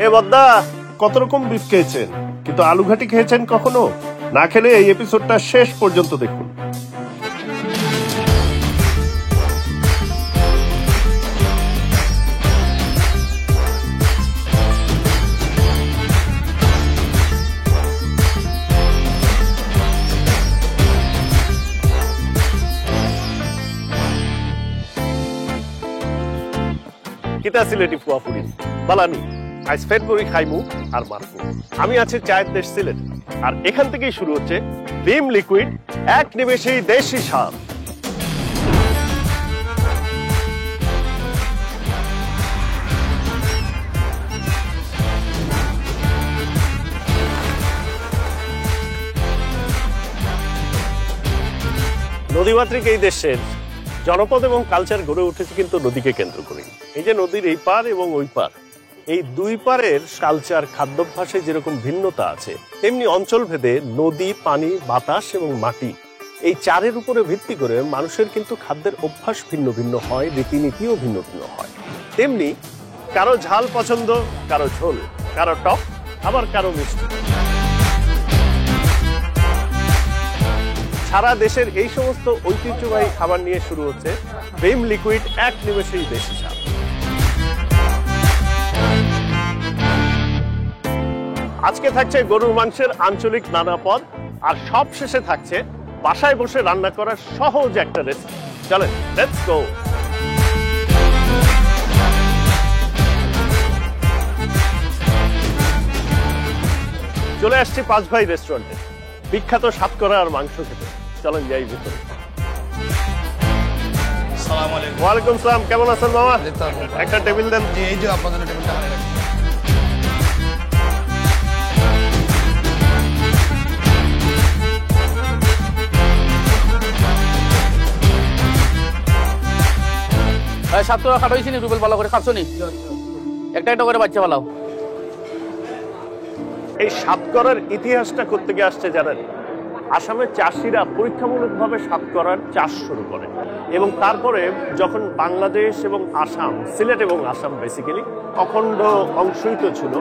এ বদ্দা, কত রকম বিফ খেয়েছেন, কিন্তু আলু ঘাটি খেয়েছেন কখনো? না খেলে এই এপিসোডটা শেষ পর্যন্ত দেখুন। কিতা সিলেটি ফুয়াফুরি বালানি আজ ফেব্রুয়ারি খাইমু আর মারবো। আমি আছি চায়ের দেশ সিলেট, আর এখান থেকেই শুরু হচ্ছে ভিম লিকুইড, এক নিমেষেই দেশি স্বাদ। নদীমাতৃক এই দেশের জনপদ এবং কালচার গড়ে উঠেছে কিন্তু নদীকে কেন্দ্র করে। এই যে নদীর এই পার এবং ওই পার, এই দুই পারের কালচার খাদ্যাভ্যাসে যেরকম ভিন্নতা আছে, তেমনি অঞ্চল ভেদে নদী, পানি, বাতাস এবং মাটি, এই চারের উপরে ভিত্তি করে মানুষের কিন্তু খাদ্যের অভ্যাস ভিন্ন ভিন্ন হয়, রীতিনীতিও ভিন্ন ভিন্ন হয়। তেমনি কারো ঝাল পছন্দ, কারো ঝোল, কারো টক, আবার কারো মিষ্টি। সারা দেশের এই সমস্ত ঐতিহ্যবাহী খাবার নিয়ে শুরু হচ্ছে ভিম লিকুইড, এক নিমেষেই দেশি স্বাদ। আজকে থাকছে গরুর মাংসের আঞ্চলিক নানা পদ, আর সব শেষে থাকছে বাসায় বসে রান্না করার সহজ একটা রেসিপি। চলেন, লেটস গো। চলে আসছি পাঁচ ভাই রেস্টুরেন্টে, বিখ্যাত সাতকরা আর মাংস খেতে। চলেন যাই ভিতরে। ওয়ালাইকুম সালাম, কেমন আছেন মামা? একটা টেবিল দেন। এই যে আপনাদের টেবিলটা সাতটা খাট হয়েছি নি, রুবেল ভালো করে খাচ্ছ নি? একটা একটা করে বাচ্চা ভালো। এই সাতকরার ইতিহাসটা কোত্থেকে আসছে জানেন? আসামের চাষিরা পরীক্ষামূলকভাবে সাতকরার চাষ শুরু করে, এবং তারপরে যখন বাংলাদেশ এবং আসাম, সিলেট এবং আসাম বেসিক্যালি অখণ্ড অংশই তো ছিল,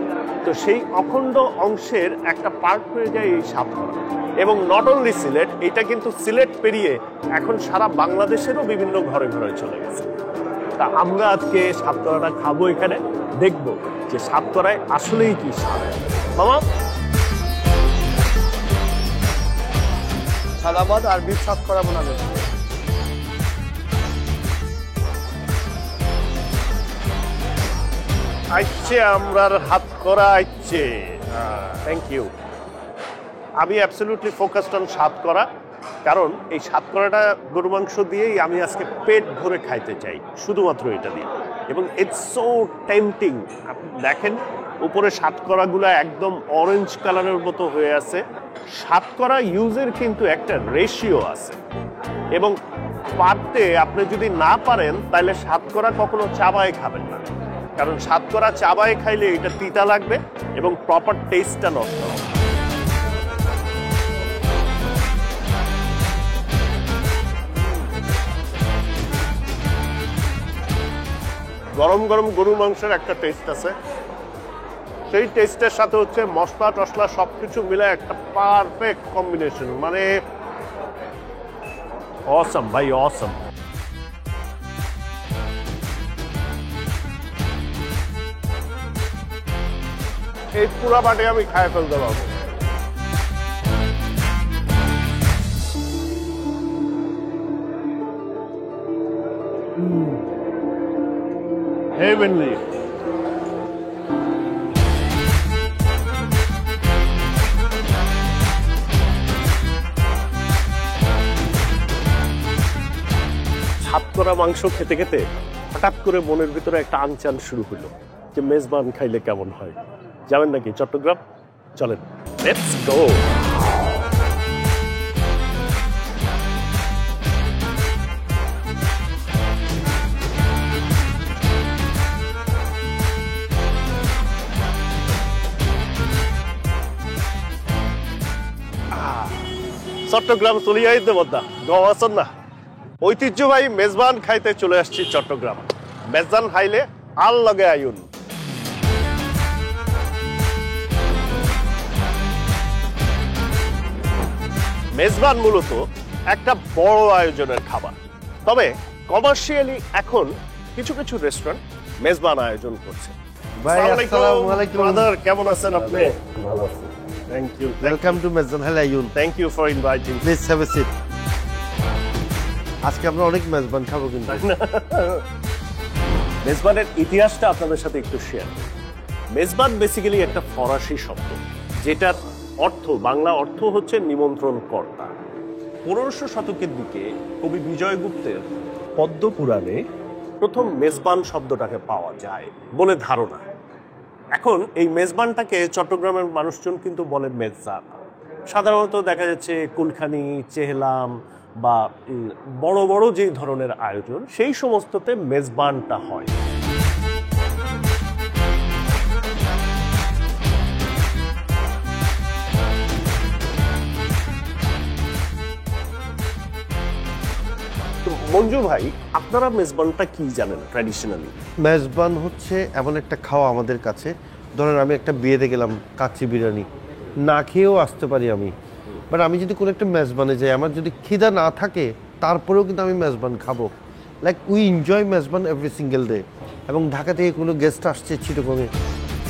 তো সেই অখণ্ড অংশের একটা পার্ট হয়ে যায় এই সাতকরা। এবং নট অনলি সিলেট, এটা কিন্তু সিলেট পেরিয়ে এখন সারা বাংলাদেশেরও বিভিন্ন ঘরে ঘরে চলে গেছে। তা আমরা আজকে সাতকরাটা খাবো, এখানে দেখবো যে সাতকরায় আসলেই কি স্বাদ। মামা, সাদাবাদ আর বিফ সাতকরা বানাবে। আইছে আমরার হাত করা আইছে। Thank you. আমি অ্যাবসলিউটলি ফোকাসড অন সাতকরা, কারণ এই সাতকরাটা গরু মাংস দিয়েই আমি আজকে পেট ভরে খাইতে চাই, শুধুমাত্র এটা দিয়ে। এবং ইটস সো টেম্পটিং। আপনি দেখেন উপরে সাতকরাগুলো একদম অরেঞ্জ কালারের মতো হয়ে আছে। সাতকরা ইউজের কিন্তু একটা রেশিও আছে, এবং পারতে আপনি যদি না পারেন তাহলে সাতকরা কখনো চাবায় খাবেন না, কারণ সাতকরা চাবায় খাইলে এটা তিতা লাগবে এবং প্রপার টেস্টটা নষ্ট হবে। গরম গরম গরুর মাংসের একটা টেস্ট আছে, সেই টেস্টের সাথে হচ্ছে মশলা টসলা সবকিছু মিলে একটা পারফেক্ট কম্বিনেশন, মানে অসম ভাই, অসম। এই পুরা বাটে আমি খায় ফেলতে পারবো। হেভেনলি। সাতকরা মাংস খেতে খেতে হঠাৎ করে মনের ভিতরে একটা আনচান শুরু হলো যে মেজবান খাইলে কেমন হয়। যাবেন নাকি চট্টগ্রাম? চলেন, লেটস গো। চট্টগ্রাম চলিয়ে আইতে বদ্দা, গাওয়া আছেন না? ঐতিহ্যবাহী মেজবান খাইতে চলে আসছি চট্টগ্রাম। মেজবান খাইলে আর লগে আইন। মেজবান মূলত একটা বড় আয়োজনের খাবার, তবে কমার্শিয়ালি এখন কিছু কিছু রেস্টুরেন্ট মেজবান আয়োজন করছে। ভাই, আসসালামু আলাইকুম। ব্রাদার, কেমন আছেন আপনি? ভালো আছি। Thank you, welcome to Mezban. Hello Aiyun, thank you for inviting. Please have a seat. আজকে আমরা অনেক মেজবান খাবো কিন্তু। মেজবানের ইতিহাসটা আপনাদের সাথে একটু শেয়ার। মেজবান বেসিক্যালি একটা ফরাসি শব্দ, যেটার অর্থ, বাংলা অর্থ হচ্ছে নিমন্ত্রণ কর্তা। 1500 শতকের দিকে কবি বিজয়গুপ্তের পদ্মপুরাণে প্রথম মেজবান শব্দটাকে পাওয়া যায় বলে ধারণা। এখন এই মেজবানটাকে চট্টগ্রামের মানুষজন কিন্তু বলে মেজবান। সাধারণত দেখা যাচ্ছে কুলখানি, চেহলাম বা বড় বড় যেই ধরনের আয়োজন, সেই সমস্ততে মেজবানটা হয়। তো মঞ্জু ভাই, আপনারা মেজবানটা কি জানেন ট্র্যাডিশনালি? মেজবান হচ্ছে এমন একটা খাওয়া আমাদের কাছে, ধরেন আমি একটা বিয়েতে গেলাম, কাচ্চি বিরিয়ানি না খেয়েও আসতে পারি আমি, বাট আমি যদি কোনো একটা মেজবানে যাই, আমার যদি খিদা না থাকে তারপরেও কিন্তু আমি মেজবান খাবো। Like we enjoy Mezban every single day. এবং ঢাকা থেকে কোনো গেস্ট আসছে চিটাগংয়ে,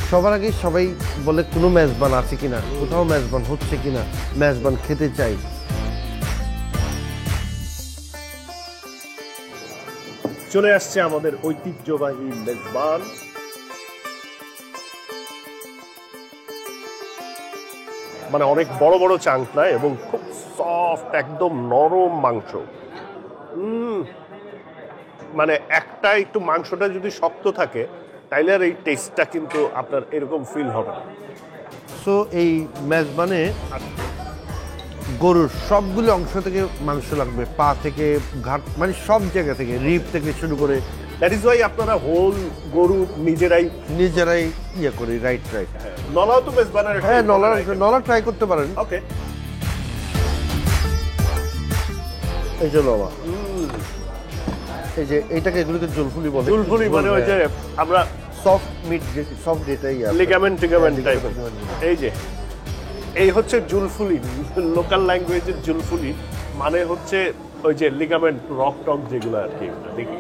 সবার আগে সবাই বলে কোনো মেজবান আছে কিনা, কোথাও মেজবান হচ্ছে কিনা, মেজবান খেতে চাই। চলে আসছে আমাদের ঐতিহ্যবাহী মেজবান। মানে অনেক বড় বড় চাংলা এবং খুব সফট, একদম নরম মাংস। মানে একটা একটু মাংসটা যদি শক্ত থাকে তাইলে আর এই টেস্টটা কিন্তু আপনার এরকম ফিল হবে না। সো এই মেজবানে গরুর সবগুলো অংশ থেকে মাংস লাগবে, পা থেকে ঘাট, মানে সব জায়গা থেকে, রিপ থেকে শুরু করে। দ্যাট ইজ ওয়াই আপনারা হোল গরু নিজেরাই ইয়ে করি। Right right. নলাও তো মেজবানের। হ্যাঁ, নলা ট্রাই করতে পারেন। ওকে, এই যে নলা, এই যে এইটাকে, এগুলোকে জুলফুলি বলে। জুলফুলি মানে ওই যে আমরা সফট মিট, সফট এটাই লিগামেন্ট টাইপের। এই যে এই হচ্ছে জুলফুলি, লোকাল ল্যাঙ্গুয়েজের জুলফুলি মানে হচ্ছে ওই যে লিগামেন্ট, রক টক যেগুলো আর কি। দেখি,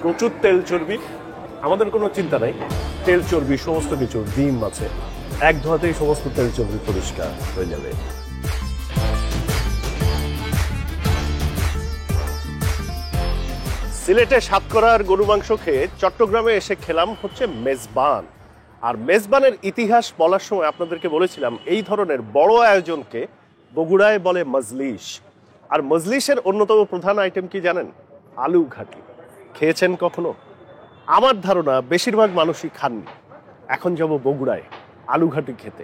প্রচুর তেল চর্বি, আমাদের কোনো চিন্তা নাই, তেল চর্বি সমস্ত কিছু, ডিম আছে, এক ধোয়াতেই সমস্ত তেল চর্বি পরিষ্কার হয়ে যাবে। সিলেটে সাতকরার গরু মাংস খেয়ে চট্টগ্রামে এসে খেলাম হচ্ছে মেজবান। আর মেজবানের ইতিহাস বলার সময় আপনাদেরকে বলেছিলাম এই ধরনের বড় আয়োজনকে বগুড়ায় বলে মজলিস। আর মজলিসের অন্যতম প্রধান আইটেম কি জানেন? আলু ঘাটি। খেয়েছেন কখনো? আমার ধারণা বেশিরভাগ মানুষই খাননি। এখন যাব বগুড়ায় আলু ঘাটি খেতে,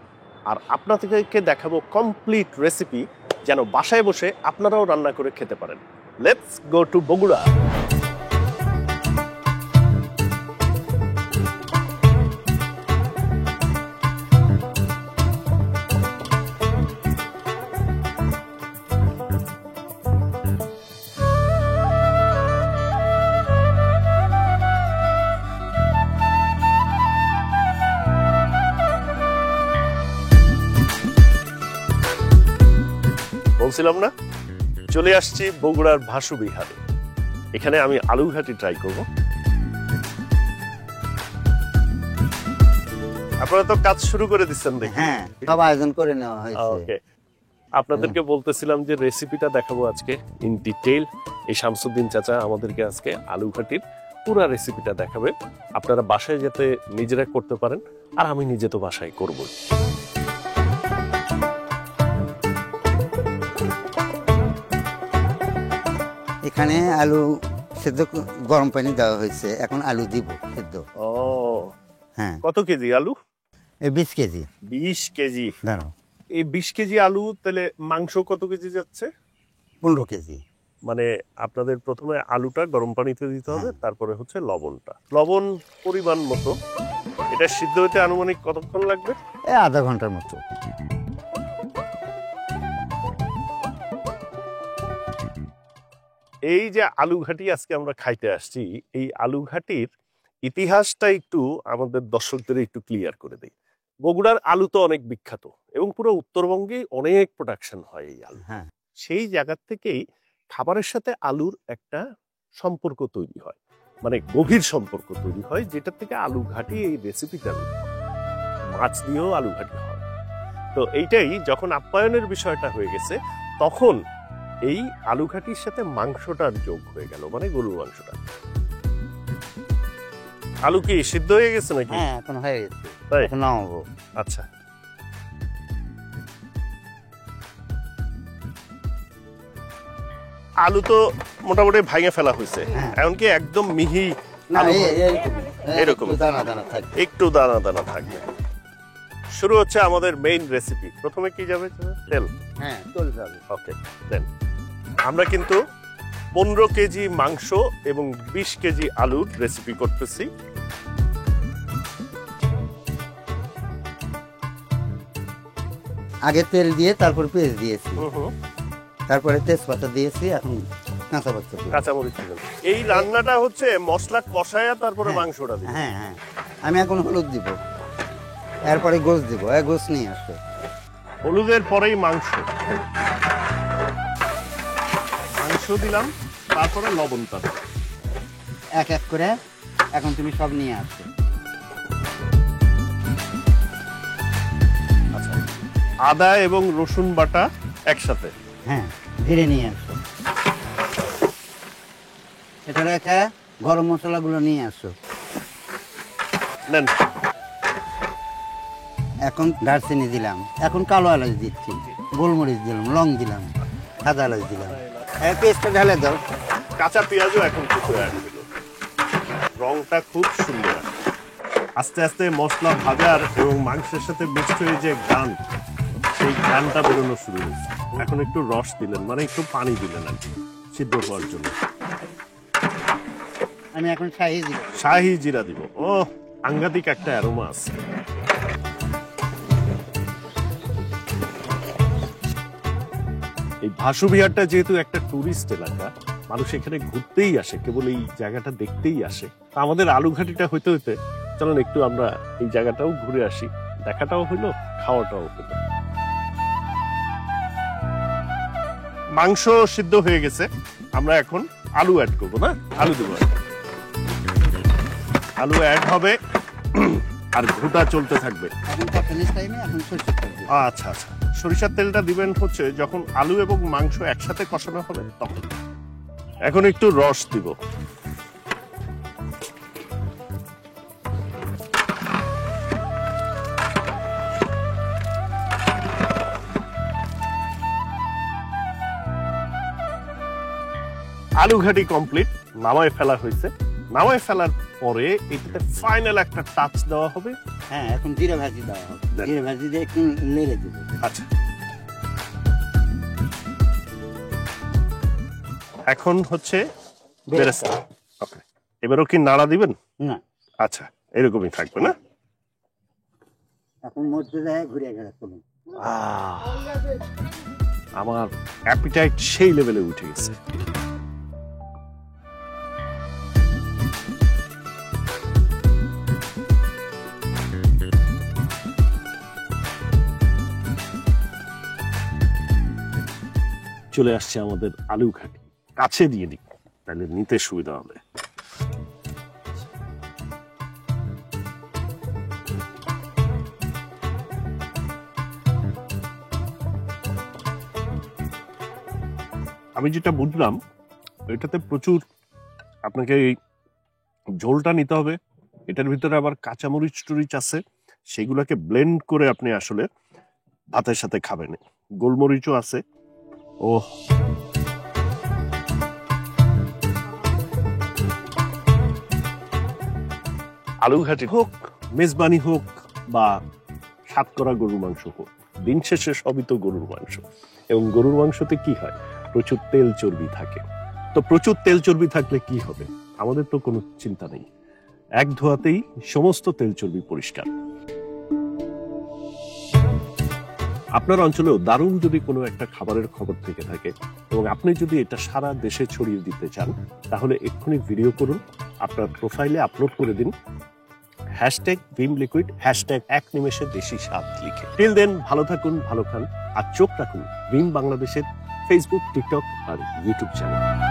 আর আপনাদেরকে দেখাবো কমপ্লিট রেসিপি, যেন বাসায় বসে আপনারাও রান্না করে খেতে পারেন। Let's go to Bogura. বলছিলাম না, চলে আসছি বগুড়ার ভাসু বিহারে। এখানে আমি আলু ঘাটি ট্রাই করব। আপনারা তো কাজ শুরু করে দিচ্ছেন দেখি। হ্যাঁ, সব আয়োজন করে নেওয়া হয়েছে। ওকে, আপনাদেরকে বলতেছিলাম যে রেসিপিটা দেখাবো আজকে ইন ডিটেইল। এই শামসুদ্দিন চাচা আমাদেরকে আজকে আলু ঘাটির পুরো রেসিপিটা দেখাবে। আপনারা বাসায় যাতে নিজেরা করতে পারেন, আর আমি নিজে তো বাসায় করবো। এখানে আলু সেদ্ধ গরম পানি দেওয়া হয়েছে, এখন আলু দিব সেদ্ধ। ও হ্যাঁ, কত কেজি আলু? 20 কেজি। 20 কেজি। দাঁড়াও, এই 20 কেজি আলু, তাহলে মাংস কত কেজি যাচ্ছে? 15 কেজি। মানে আপনাদের প্রথমে আলুটা গরম পানিতে দিতে হবে, তারপরে হচ্ছে লবণটা, লবণ পরিমাণ মতো। এটা সিদ্ধ হতে আনুমানিক কতক্ষণ লাগবে? আধা ঘন্টার মতো। এই যে আলু ঘাটি আজকে আমরা খাইতে আসছি, এই আলু ঘাটির ইতিহাসটা একটু আমাদের দর্শকদের একটু ক্লিয়ার করে দেই। বগুড়ার আলু তো অনেক বিখ্যাত এবং পুরো উত্তরবঙ্গে অনেক প্রোডাকশন হয় এই আলু। হ্যাঁ। সেই জায়গা থেকেই খাবারের সাথে আলুর একটা সম্পর্ক তৈরি হয়, মানে গভীর সম্পর্ক তৈরি হয়, যেটা থেকে আলু ঘাটি এই রেসিপিটা মাছ দিয়েও আলু ঘাটি হয়। তো এইটাই যখন আপ্যায়নের বিষয়টা হয়ে গেছে, তখন এই আলু ঘাটির সাথে মাংসটার যোগ হয়ে গেল, মানে গরুর মাংসটা। আলু কি সিদ্ধ হয়ে গেছে নাকি? হ্যাঁ, এখন হয়ে গেছে, তাই? এখন নামাবো। আচ্ছা, আলু তো মোটামুটি ভাঙে ফেলা হয়েছে, হ্যাঁ। এমনকি একদম মিহি না, আলু এরকম এরকম। দানা দানা থাকবে। একটু দানা দানা থাকবে। শুরু হচ্ছে আমাদের মেইন রেসিপি। প্রথমে কি যাবে? তেল। হ্যাঁ, চলে যাবে। ওকে, দেন আমরা কিন্তু 15 কেজি মাংস এবং 20 কেজি আলুর রেসিপি করতেছি। আগে তেল দিয়ে তারপর পেঁয়াজ দিয়েছি, তারপরে তেজপাতা দিয়েছি, এখন কাঁচা পাতা দিয়েছি। কাঁচামরিচ দিবেন। এই রান্নাটা হচ্ছে মশলা কষায়া তারপরে হ্যাঁ। মাংসটা দিবেন। হ্যাঁ হ্যাঁ, আমি এখন হলুদ দিব, এরপরে গোস দিব। গোস নিয়ে আসবে। হলুদের পরেই মাংস দিলাম, তারপরে লবণটা দিলাম। এক এক করে এখন তুমি সব নিয়ে আসবে। আচ্ছা, আদা এবং রসুন বাটা একসাথে। হ্যাঁ, ধীরে নিয়ে আসো। এটা রেখে গরম মশলাগুলো নিয়ে আসো। নেন। এখন দারচিনি দিলাম, এখন কালো এলাচ দিচ্ছি, গোলমরিচ দিলাম, লং দিলাম, সাদা এলাচ দিলাম। পেস্টটা ঢেলে দাও। কাঁচা পেঁয়াজও এখন কিছু অ্যাড হলো, রংটা খুব সুন্দর। আস্তে আস্তে মশলা ভাজার এবং মাংসের সাথে মিক্সড হয়ে যে গান, সেই গানটা বেরোনো শুরু হয়েছে। এখন একটু রস দিলেন, মানে একটু পানি দিলেন আর কি, সিদ্ধ হওয়ার জন্য। আমি এখন শাহি দিব। শাহি জিরা দিব। ও, সাংঘাতিক একটা অ্যারোমা আছে। এই ভাসু বিহারটা যেহেতু একটা টুরিস্ট এলাকা, মানুষ এখানে ঘুরতেই আসে, কেবল এই জায়গাটা দেখতেই আসে। তা আমাদের আলু ঘাটিটা হইতে হইতে চলুন একটু আমরা এই জায়গাটাও ঘুরে আসি, দেখাটাও হইলো, খাওয়াটাও হইলো। মাংস সিদ্ধ হয়ে গেছে, আমরা এখন আলু অ্যাড করবো না? আলু দেবো, আলু অ্যাড হবে আর ঘুটা চলতে থাকবে। এখন কষানির টাইমে এখন সরষের তেল দিই। আচ্ছা আচ্ছা, সরিষার তেলটা দিবেন হচ্ছে যখন আলু এবং মাংস একসাথে কষানো হবে তখন। এখন একটু রস দিব। আলু ঘাটি কমপ্লিট, নামায় ফেলা হয়েছে। নামায় ফেলার পরে এটাতে ফাইনাল একটা টাচ দেওয়া হবে। হ্যাঁ, এখন জিরে ভাজি দেওয়া হবে। দেন। জিরে ভাজি দিয়ে একটু নেড়ে দেবো। আচ্ছা, এখন হচ্ছে বেরেস্তা। ওকে, এবারও কি নাড়া দিবেন? না, আচ্ছা, এরকমই থাকবে না? এখন মধ্যে যায় ঘুরে গেলে চলুন। আমার অ্যাপিটাইট সেই লেভেলে উঠে গেছে। চলে আসছে আমাদের আলু ঘাটি। কাছে দিয়ে দিই, তাহলে নিতে সুবিধা হবে। আমি যেটা বুঝলাম, এটাতে প্রচুর আপনাকে এই ঝোলটা নিতে হবে, এটার ভিতরে আবার কাঁচামরিচ টুরিচ আছে, সেগুলোকে ব্লেন্ড করে আপনি আসলে ভাতের সাথে খাবেন। গোলমরিচও আছে। ও, আলু ঘাটি হোক, মেজবানি হোক, বা সাতকরা গরুর মাংস হোক, দিন শেষে সবই তো গরুর মাংস। এবং গরুর মাংসতে কি হয়? প্রচুর তেল চর্বি থাকে। তো প্রচুর তেল চর্বি থাকলে কি হবে? আমাদের তো কোনো চিন্তা নেই, এক ধোয়াতেই সমস্ত তেল চর্বি পরিষ্কার। আপনার অঞ্চলেও দারুণ যদি কোনো একটা খাবারের খবর থেকে থাকে এবং আপনি যদি এটা সারা দেশে ছড়িয়ে দিতে চান, তাহলে এক্ষুনি ভিডিও করুন, আপনার প্রোফাইলে আপলোড করে দিন #ভিম লিকুইড #এক নিমেষে দেশি স্বাদ লিখে। টিল দেন ভালো থাকুন, ভালো খান, আর চোখ রাখুন ভিম বাংলাদেশের ফেসবুক, টিকটক আর ইউটিউব চ্যানেল।